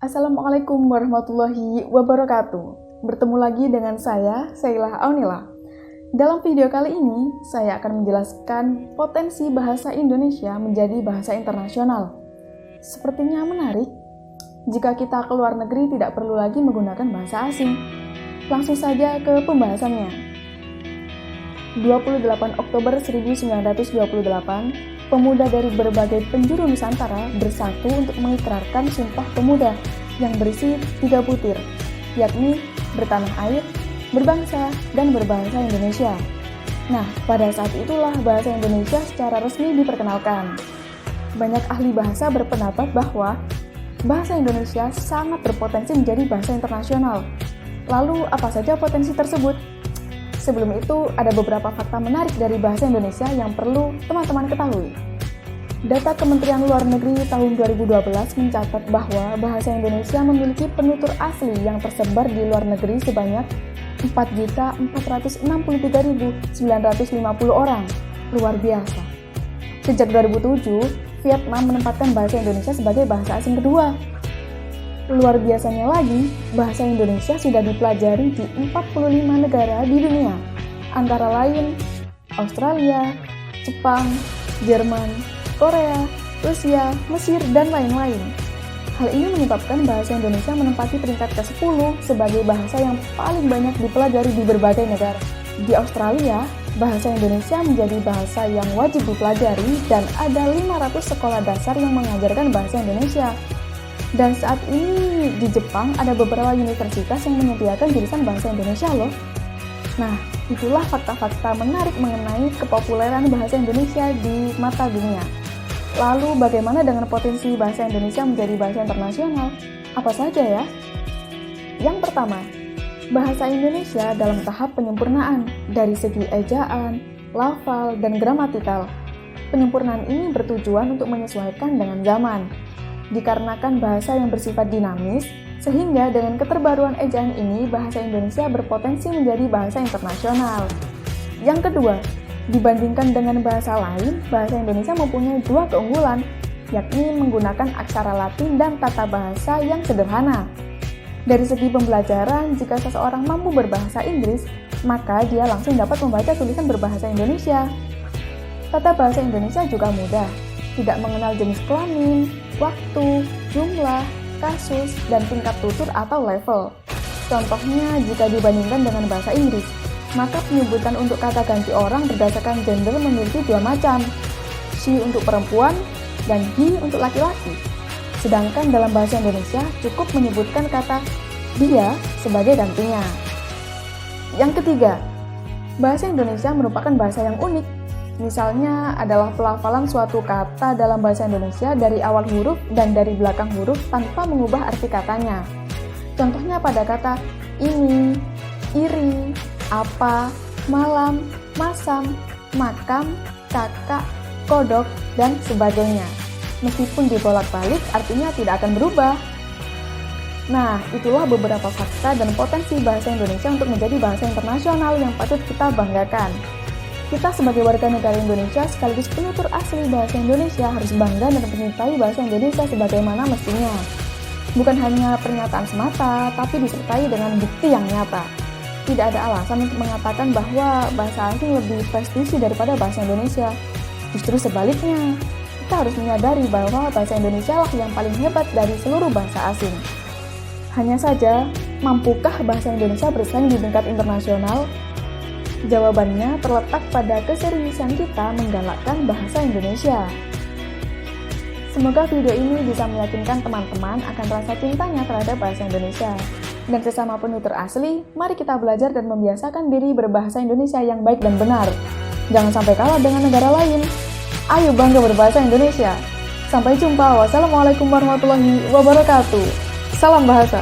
Assalamualaikum warahmatullahi wabarakatuh. Bertemu lagi dengan saya, Sailah Aunila. Dalam video kali ini, saya akan menjelaskan potensi bahasa Indonesia menjadi bahasa internasional. Sepertinya menarik, jika kita ke luar negeri tidak perlu lagi menggunakan bahasa asing. Langsung saja ke pembahasannya. 28 Oktober 1928, pemuda dari berbagai penjuru Nusantara bersatu untuk mengikrarkan Sumpah Pemuda yang berisi 3 butir, yakni bertanah air, berbangsa, dan berbahasa Indonesia. Nah, pada saat itulah bahasa Indonesia secara resmi diperkenalkan. Banyak ahli bahasa berpendapat bahwa bahasa Indonesia sangat berpotensi menjadi bahasa internasional. Lalu, apa saja potensi tersebut? Sebelum itu, ada beberapa fakta menarik dari bahasa Indonesia yang perlu teman-teman ketahui. Data Kementerian Luar Negeri tahun 2012 mencatat bahwa bahasa Indonesia memiliki penutur asli yang tersebar di luar negeri sebanyak 4.463.950 orang. Luar biasa. Sejak 2007, Vietnam menempatkan bahasa Indonesia sebagai bahasa asing kedua. Luar biasanya lagi, bahasa Indonesia sudah dipelajari di 45 negara di dunia, antara lain Australia, Jepang, Jerman, Korea, Rusia, Mesir, dan lain-lain. Hal ini menyebabkan bahasa Indonesia menempati peringkat ke-10 sebagai bahasa yang paling banyak dipelajari di berbagai negara. Di Australia, bahasa Indonesia menjadi bahasa yang wajib dipelajari dan ada 500 sekolah dasar yang mengajarkan bahasa Indonesia. Dan saat ini di Jepang ada beberapa universitas yang menyediakan jurusan bahasa Indonesia loh. Nah, itulah fakta-fakta menarik mengenai kepopuleran bahasa Indonesia di mata dunia. Lalu bagaimana dengan potensi bahasa Indonesia menjadi bahasa internasional? Apa saja ya? Yang pertama, bahasa Indonesia dalam tahap penyempurnaan dari segi ejaan, lafal, dan gramatikal. Penyempurnaan ini bertujuan untuk menyesuaikan dengan zaman. Dikarenakan bahasa yang bersifat dinamis, sehingga dengan keterbaruan ejaan ini, bahasa Indonesia berpotensi menjadi bahasa internasional. Yang kedua, dibandingkan dengan bahasa lain, bahasa Indonesia mempunyai 2 keunggulan, yakni menggunakan aksara Latin dan tata bahasa yang sederhana. Dari segi pembelajaran, jika seseorang mampu berbahasa Inggris, maka dia langsung dapat membaca tulisan berbahasa Indonesia. Tata bahasa Indonesia juga mudah, tidak mengenal jenis kelamin, waktu, jumlah, kasus, dan tingkat tutur atau level. Contohnya, jika dibandingkan dengan bahasa Inggris, maka penyebutan untuk kata ganti orang berdasarkan gender memiliki 2 macam, she untuk perempuan dan he untuk laki-laki. Sedangkan dalam bahasa Indonesia cukup menyebutkan kata dia sebagai gantinya. Yang ketiga, bahasa Indonesia merupakan bahasa yang unik. Misalnya adalah pelafalan suatu kata dalam bahasa Indonesia dari awal huruf dan dari belakang huruf tanpa mengubah arti katanya. Contohnya pada kata ini, iri, apa, malam, masam, makam, kakak, kodok, dan sebagainya. Meskipun dibolak-balik, artinya tidak akan berubah. Nah, itulah beberapa fakta dan potensi bahasa Indonesia untuk menjadi bahasa internasional yang patut kita banggakan. Kita sebagai warga negara Indonesia sekaligus penutur asli bahasa Indonesia harus bangga dan menyintai bahasa Indonesia sebagaimana mestinya. Bukan hanya pernyataan semata, tapi disertai dengan bukti yang nyata. Tidak ada alasan untuk mengatakan bahwa bahasa asing lebih prestisi daripada bahasa Indonesia. Justru sebaliknya, kita harus menyadari bahwa bahasa Indonesia lah yang paling hebat dari seluruh bahasa asing. Hanya saja, mampukah bahasa Indonesia bersaing di tingkat internasional? Jawabannya terletak pada keseriusan kita menggalakkan bahasa Indonesia. Semoga video ini bisa meyakinkan teman-teman akan rasa cintanya terhadap bahasa Indonesia. Dan sesama penutur asli, mari kita belajar dan membiasakan diri berbahasa Indonesia yang baik dan benar. Jangan sampai kalah dengan negara lain. Ayo bangga berbahasa Indonesia. Sampai jumpa. Wassalamualaikum warahmatullahi wabarakatuh. Salam bahasa.